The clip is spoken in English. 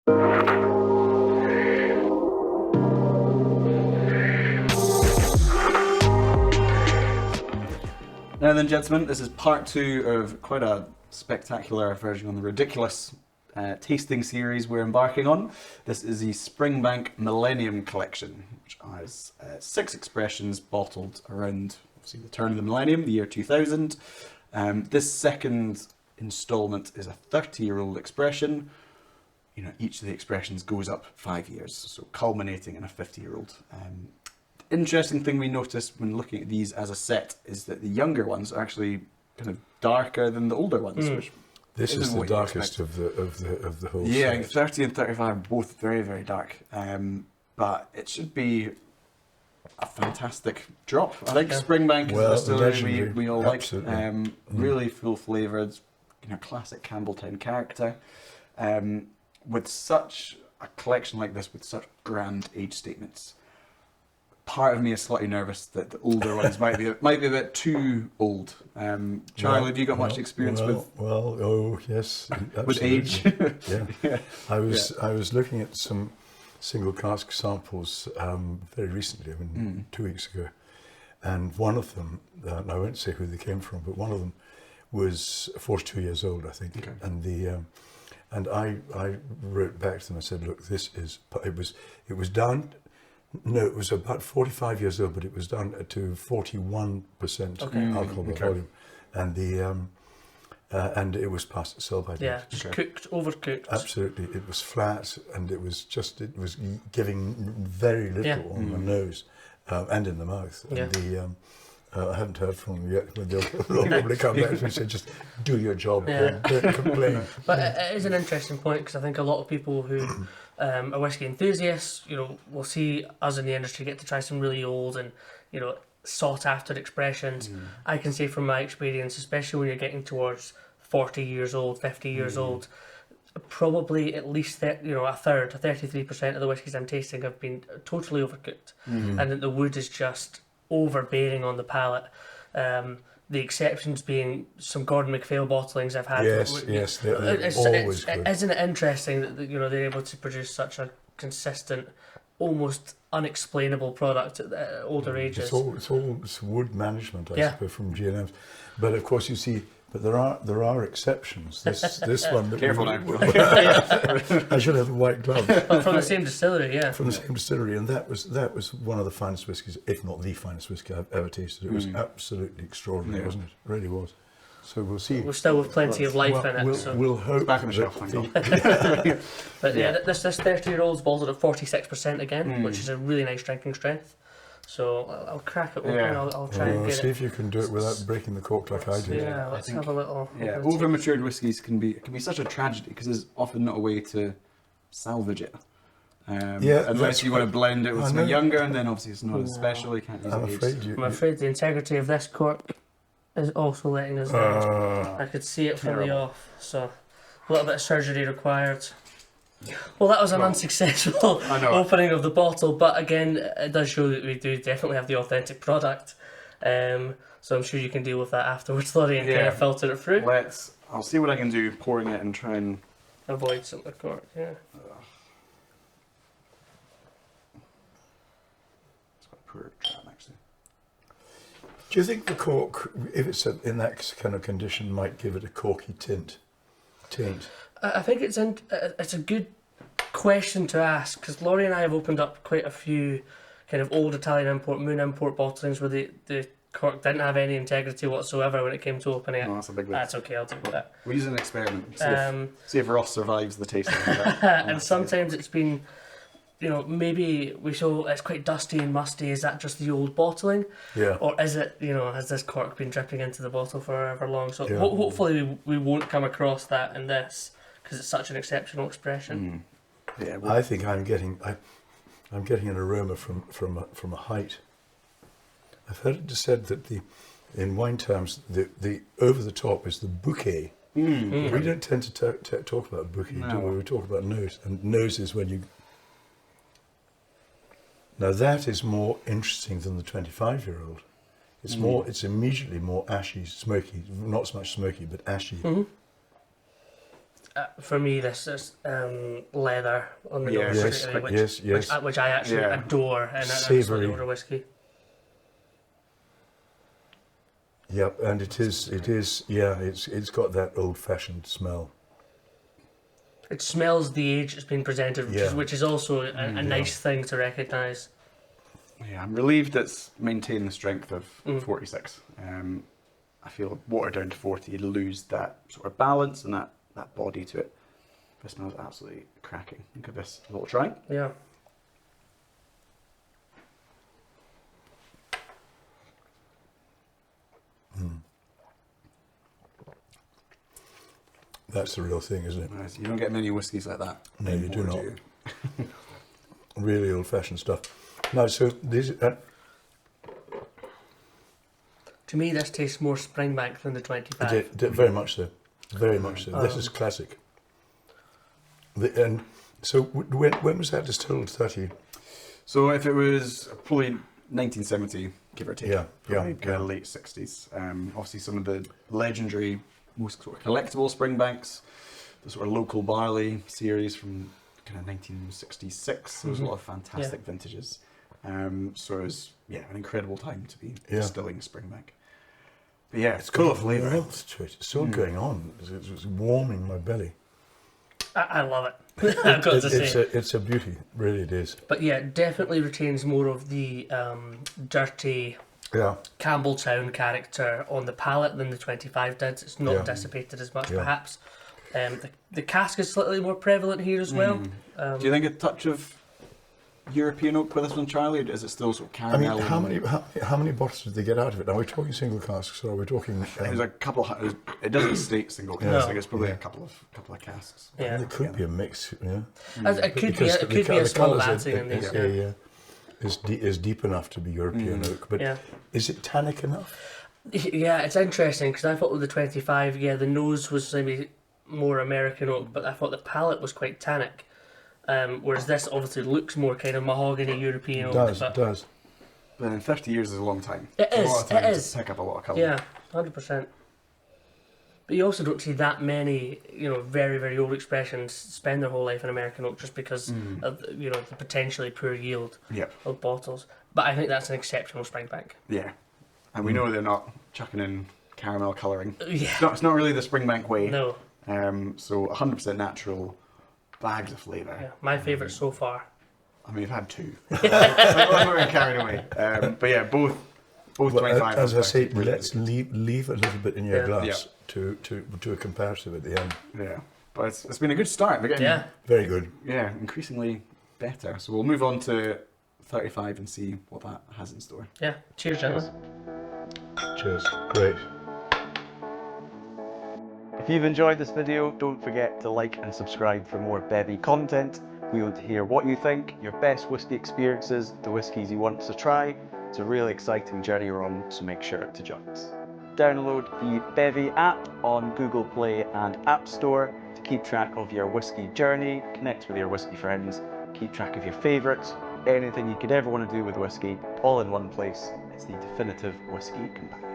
Now then, gentlemen, this is part 2 of quite a spectacular version on the ridiculous tasting series we're embarking on. This is the Springbank Millennium Collection, which has 6 expressions bottled around, obviously, the turn of the millennium, the year 2000. This second instalment is a 30-year-old expression. You know, each of the expressions goes up 5 years, so culminating in a 50-year-old. Interesting thing we noticed when looking at these as a set is that the younger ones are actually kind of darker than the older ones. Which this is the darkest of the whole yeah, set. 30 and 35 are both very, very dark. But it should be a fantastic drop. I think Springbank is a distillery we all like. Really full flavoured, you know, classic Campbeltown character. With such a collection like this, with such grand age statements, part of me is slightly nervous that the older ones might be a bit too old. Charlie, have you got much experience with? Well, oh yes, with age. Yeah. I was looking at some single cask samples very recently, 2 weeks ago, and one of them, and I won't say who they came from, but one of them was 42 years old, I think, and I wrote back to them and said, look, this is it was down. No, it was about 45 years old, but it was down to 41% alcohol by volume, and it was past its sell-by date. Yeah, just cooked, overcooked. Absolutely, it was flat, and it was giving very little on the nose and in the mouth. And I haven't heard from them yet. They'll probably come back and say, just do your job, don't complain. But it is an interesting point, because I think a lot of people who are whiskey enthusiasts, you know, will see us in the industry get to try some really old and, you know, sought after expressions. I can say from my experience, especially when you're getting towards 40 years old, 50 years old, probably at least a third, 33% of the whiskies I'm tasting have been totally overcooked, and that the wood is just overbearing on the palate. The exceptions being some Gordon MacPhail bottlings I've had. Yes, they're always good. Isn't it interesting that they're able to produce such a consistent, almost unexplainable product at older ages? It's wood management, I suppose, from G&Ms. But of course, you see, there are exceptions. This one. Careful now. I should have a white glove. From the same distillery, yeah. From the same distillery, and that was one of the finest whiskies, if not the finest whiskey I've ever tasted. It was absolutely extraordinary, wasn't it? It really was. So we'll see. We're still with plenty of life in it. We'll hope. Back on the shelf, thank God. But this 30-year-old's bottled at 46% again, which is a really nice drinking strength. So I'll crack it open. I'll try and get see if you can do it without breaking the cork like I did. Yeah, let's have a little. Yeah, over-matured whiskies can be such a tragedy, because there's often not a way to salvage it. Unless you want to blend it with something younger, and then obviously it's not as special. You can't use I'm afraid the integrity of this cork is also letting us down. I could see it from the off, so a little bit of surgery required. Well, that was an unsuccessful opening of the bottle, but again, it does show that we do definitely have the authentic product. So I'm sure you can deal with that afterwards, Laurie, and kind of filter it through. I'll see what I can do, pouring it and try and avoid some of the cork. Yeah. It's quite poor trap, actually. Do you think the cork, if it's in that kind of condition, might give it a corky tint? I think it's a good question to ask, because Laurie and I have opened up quite a few kind of old Italian import, moon import bottlings where the cork didn't have any integrity whatsoever when it came to opening it. Oh, that's a big one. That's okay, I'll do that. We'll use an experiment. See if Ross survives the tasting of that. And sometimes it's been, maybe we saw it's quite dusty and musty. Is that just the old bottling? Yeah. Or is it, has this cork been dripping into the bottle for however long? So hopefully we won't come across that in this, because it's such an exceptional expression. Yeah, I think I'm getting an aroma from a height. I've heard it said that in wine terms the over the top is the bouquet. We don't tend to talk about bouquet, do we? We talk about nose, and nose is when you. Now that is more interesting than the 25-year-old. It's immediately more ashy, smoky. Not so much smoky, but ashy. For me, this is leather on the Yes. nose, Yes, particularly, yes. which I actually Yeah. adore, and that's Savoury. slightly older whiskey. Yep, and it is, yeah, it's got that old-fashioned smell. It smells the age it's been presented, Yeah. which is also a nice thing to recognise. Yeah, I'm relieved it's maintained the strength of Mm. 46. I feel watered down to 40, you lose that sort of balance and that body to it. This smells absolutely cracking. I'll give this a little try. Yeah. That's the real thing, isn't it? Nice. You don't get many whiskies like that. No, you do anymore, not. Really old-fashioned stuff. No, so these, To me, this tastes more Springbank than the 25. very much so. Very much so. This is classic. And so when was that distilled? 30? So if it was probably 1970, give or take, Yeah, probably yeah, kind of late 60s. Obviously some of the legendary, most sort of collectible Springbanks, the sort of local barley series from kind of 1966. There was a lot of fantastic vintages. So it was, an incredible time to be distilling Springbank. But yeah, it's full of flavour. Warmth to it. It's still going on. It's warming my belly. I love it. I've got to say. It's a beauty, really it is. But yeah, it definitely retains more of the dirty Campbeltown character on the palate than the 25 did. It's not dissipated as much, perhaps. The cask is slightly more prevalent here as well. Do you think a touch of European oak with this one, Charlie, or is it still sort of I mean, caramel? how many bottles did they get out of it? Now we're talking single casks, or are we talking? It was a couple of. It doesn't state single cask. No. I think it's probably a couple of casks. Yeah. It could be a mix, yeah. It could Because be a small colours batting in these. is deep enough to be European oak, but is it tannic enough? Yeah, it's interesting because I thought with the 25, the nose was maybe more American oak, but I thought the palate was quite tannic. Whereas this obviously looks more kind of mahogany European oak. It does. But then 30 years is a long time. It It's is, a lot of time it is. to pick up a lot of colour. Yeah, 100%. But you also don't see that many, very, very old expressions spend their whole life in American oak just because of, the potentially poor yield Yep. of bottles. But I think that's an exceptional Springbank. Yeah. And we know they're not chucking in caramel colouring. Yeah. It's not really the Springbank way. No. So 100% natural, bags of flavour. Yeah, my favourite so far. I mean, we've had two. I'm not going to get carried away. But yeah, both 25. As I say, really let's good. leave a little bit in your glass Yeah. to a comparative at the end. Yeah. But it's been a good start. We're getting, Yeah. Very good. yeah, increasingly better. So we'll move on to 35 and see what that has in store. Yeah. Cheers, gentlemen. Cheers. Great. If you've enjoyed this video, don't forget to like and subscribe for more Bevvy content. We want to hear what you think, your best whiskey experiences, the whiskies you want to try. It's a really exciting journey we're on, so make sure to join us. Download the Bevvy app on Google Play and App Store to keep track of your whiskey journey, connect with your whiskey friends, keep track of your favourites, anything you could ever want to do with whiskey, all in one place. It's the definitive whiskey companion.